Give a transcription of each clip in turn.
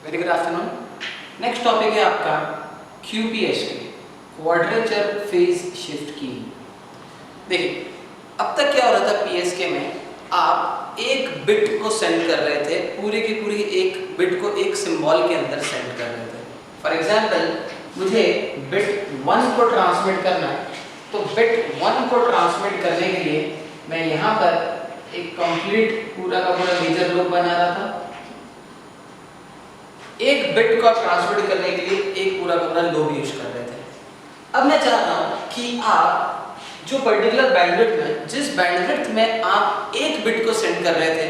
Very good afternoon. Next topic है आपका QPSK, quadrature phase shift की। देखिए, अब तक क्या हो रहा था PSK में, आप एक बिट को सेंड कर रहे थे, पूरी की पूरी एक बिट को एक सिंबल के अंदर सेंड कर रहे थे। फॉर एग्जांपल, मुझे बिट 1 को ट्रांसमिट करना है, तो बिट 1 को ट्रांसमिट करने के लिए मैं यहाँ पर एक कंप्लीट पूरा का पूरा मेजर लूप बना रहा था। एक बिट को ट्रांसमिट करने के लिए एक पूरा का पूरा लूप यूज कर रहे थे। अब मैं चाह रहा हूँ कि आप जो पर्टिकुलर बैंडविड्थ में, जिस बैंडविड्थ में आप एक बिट को सेंड कर रहे थे,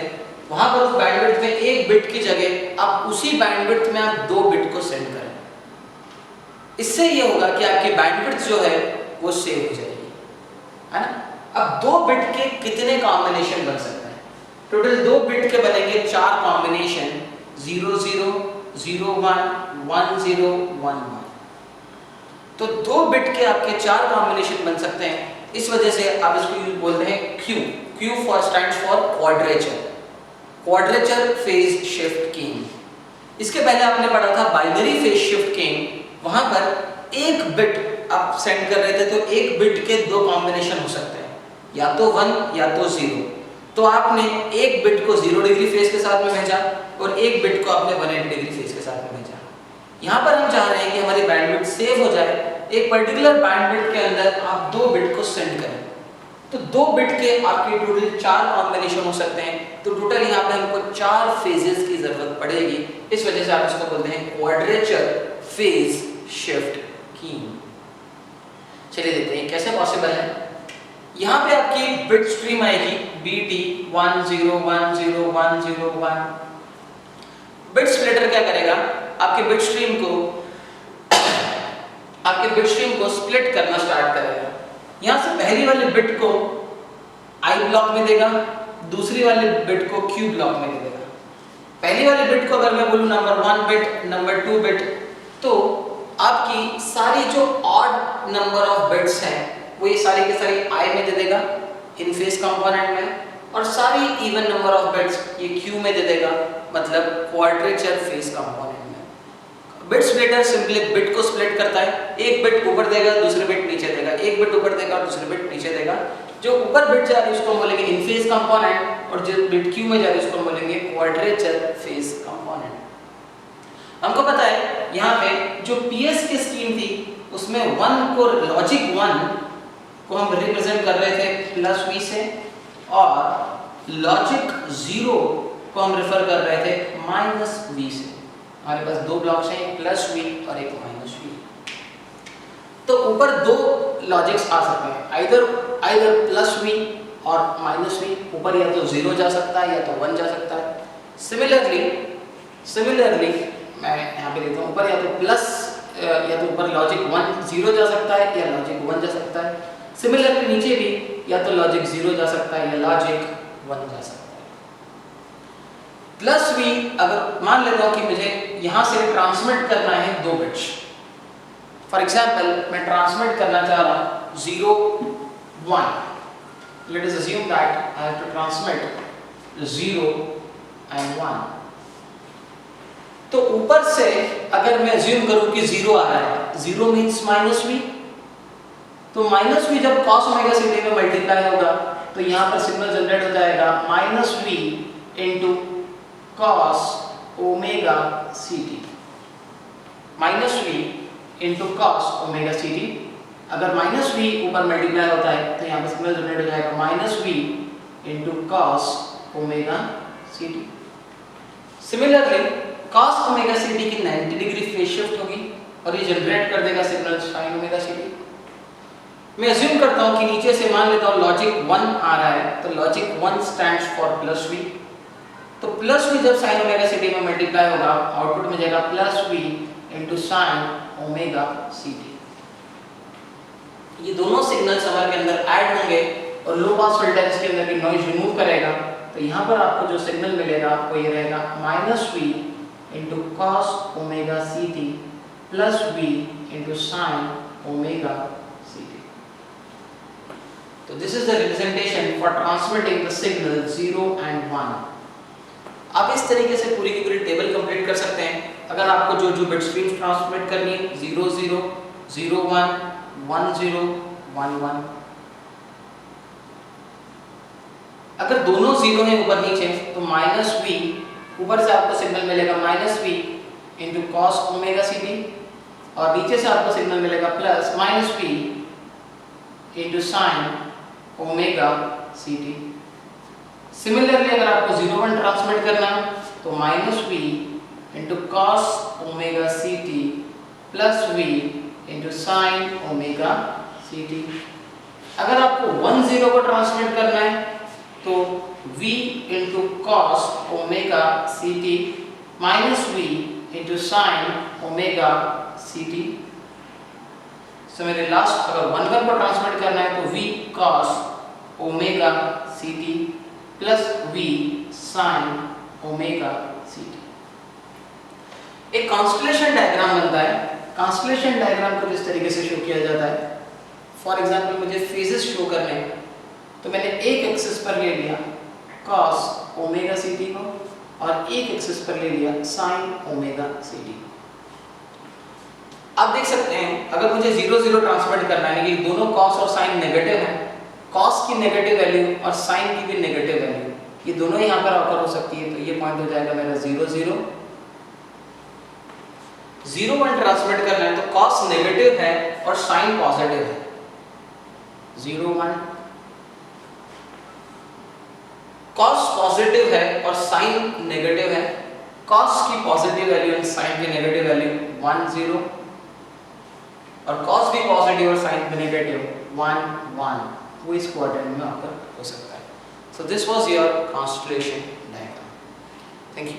वहां पर उस बैंडविड्थ में एक बिट की जगह आप उसी बैंडविड्थ में आप 2 बिट को सेंड करें। इससे ये होगा कि आपकी बैंडविड्थ जो है वो सेव हो जाएगी, है ना। अब 2 बिट के कितने कॉम्बिनेशन बन सकते हैं? टोटल 2 बिट के बनेंगे 4 कॉम्बिनेशन, 0 0 0 1 1 0 1 1। तो 2 बिट के आपके 4 कॉम्बिनेशन बन सकते हैं। इस वजह से आप इसको बोलते हैं Q for stands for quadrature, quadrature phase shift keying. इसके पहले आपने पढ़ा था बाइनरी फेज शिफ्ट कीइंग, वहां पर एक बिट आप सेंड कर रहे थे, तो एक बिट के 2 कॉम्बिनेशन हो सकते हैं, या तो 1 या तो 0। तो आपने एक बिट को 0 डिग्री फेज के साथ में भेजा और एक बिट को आपने 180 डिग्री फेज के साथ में भेजा। यहाँ पर हम चाह रहे हैं कि हमारी बैंडविड्थ सेव हो जाए। एक पर्टिकुलर बैंडविड्थ के अंदर आप 2 बिट को सेंड करें, तो 2 बिट के आपके टोटल 4 कॉम्बिनेशन हो सकते हैं। तो टोटल यहाँ पे हमको 4 फेजेस की जरूरत पड़ेगी। इस वजह से आप इसको बोलते हैं क्वाड्रेचर फेज शिफ्ट कीइंग। चलिए देखते हैं कैसे पॉसिबल है। यहाँ पे आपकी बिट स्ट्रीम आएगी BT 1 0 1 0 1 0 1। बिट स्प्लिटर क्या करेगा? आपके बिट स्ट्रीम को स्प्लिट करना स्टार्ट करेगा। यहाँ से पहली वाले बिट को I ब्लॉक में देगा, दूसरी वाले बिट को Q ब्लॉक में दे देगा। पहली वाले बिट को अगर मैं बोलूँ नंबर 1 बिट, नंबर 2 बिट, तो आपकी सारी जो ऑड नंबर ऑफ बिट्स हैं वो ये सारी की सारी I में दे देगा इन फेज कंपोनेंट में, और सारी इवन नंबर ऑफ बिट्स ये Q में दे देगा, मतलब क्वाड्रेचर फेज कंपोनेंट में। बिट स्प्लिटर सिंपली बिट को स्प्लिट करता है, एक बिट ऊपर देगा, दूसरी बिट नीचे देगा, एक बिट ऊपर देगा और दूसरी बिट नीचे देगा। जो ऊपर बिट जा रही है उसको हम बोलेंगे इन फेज कंपोनेंट, और जो बिट Q में जा रही है उसको हम बोलेंगे क्वाड्रेचर फेज कंपोनेंट। हमको पता है यहाँ पे जो PS की स्कीम थी उसमें 1 को, लॉजिक 1 को हम रिप्रेजेंट कर रहे थे +V से, और लॉजिक 0 को हम रेफर कर रहे थे -V से। हमारे पास 2 ब्लॉक्स हैं, एक +V और एक -V। तो ऊपर 2 लॉजिक्स आ सकते हैं, आइदर +V और -V। ऊपर या तो 0 जा सकता है या तो 1 जा सकता है। सिमिलरली मैं यहाँ पे देता हूँ, ऊपर या तो ऊपर लॉजिक 1 0 जा सकता है या लॉजिक 1 जा सकता है। सिमिलरली नीचे भी या तो लॉजिक 0 जा सकता है या लॉजिक 1 जा सकता है। +V अगर मान लेता हूँ कि मुझे यहाँ से ट्रांसमिट करना है 2 बिट्स। फॉर एग्जाम्पल, मैं ट्रांसमिट करना चाह रहा हूँ 0 1। Let us assume that I have to transmit 0 and 1। तो ऊपर से अगर मैं अज्यूम करूँ कि 0 आ रहा है, 0 मीन्स -V, तो -V जब cos ओमेगा ct में मल्टीप्लाई होगा तो यहाँ पर सिग्नल जनरेट हो जाएगा -V into cos omega ct, -V into cos omega ct। अगर -V ऊपर मल्टीप्लाई होता है तो यहाँ पर सिग्नल जनरेट हो जाएगा -V into cos omega ct। Similarly cos omega ct की 90 डिग्री फेज शिफ्ट होगी और ये जनरेट कर देगा सिग्नल sin ओमेगा ct। मैं अज्यूम करता हूँ कि नीचे से मान लेता हूँ लॉजिक 1 आ रहा है, तो लॉजिक 1 स्टैंड्स फॉर +V। तो +V जब sin ओमेगा ct में मल्टीप्लाई होगा, आउटपुट में जाएगा +V into sin omega ct। ये दोनों सिग्नल्स हमारे के अंदर ऐड होंगे और लो पास फिल्टर इसके अंदर की नॉइज रिमूव करेगा। तो यहाँ पर आपको जो सिग्नल मिलेगा वो ये रहेगा -V into cos omega ct +V into sin omega ct। तो this is the representation for transmitting the signal 0 and 1। आप इस तरीके से पूरी की पूरी टेबल कंप्लीट कर सकते हैं। अगर आपको जो जो बिट स्ट्रीम ट्रांसमिट करनी है 0 0 0 1 1 0 1 1, अगर दोनों जीरो हैं ऊपर नीचे तो माइनस वी, ऊपर से आपको सिग्नल मिलेगा minus V into cos omega C T, और नीचे से आपको सिग्नल मिलेगा plus minus V into sine omega C T. Similarly अगर आपको 0 1 ट्रांसमिट करना है तो minus V into cos omega C T plus V into sine omega C T. अगर आपको 1 0 को ट्रांसमिट करना है तो v into cos omega C T minus V into sine omega C T. So मेरे लास्ट अगर 1 1 को ट्रांसमिट करना है तो v cos omega C T plus v sine omega C T. एक कॉन्स्टलेशन डायग्राम बनता है। कॉन्स्टलेशन डायग्राम को इस तरीके से शो किया जाता है। फॉर एग्जांपल मुझे फेजेस शो करने हैं तो मैंने एक एक्सिस पर ले लिया cos ओमेगा सी टी को और एक एक्सिस पर ले लिया sin ओमेगा सी टी। आप देख सकते हैं अगर मुझे 0 0 ट्रांसमिट करना है कि दोनों cos और sin नेगेटिव हैं, cos की नेगेटिव वैल्यू और sin की भी नेगेटिव वैल्यू ये दोनों यहाँ पर ऑकर हो सकती है, तो ये पॉइंट हो जाएगा मेरा 0 0 0 1 ट्रांसमिट करना है तो cos नेगेटिव है और sin पॉजिटिव है। 0 1 cos पॉजिटिव है और sin नेगेटिव है। cos की पॉजिटिव वैल्यू और sin की नेगेटिव वैल्यू 1 0 और cos भी पॉजिटिव और sin भी नेगेटिव 1 1, वो इस क्वाड्रेंट में आकर हो सकता है। So this was your constellation diagram. Thank you.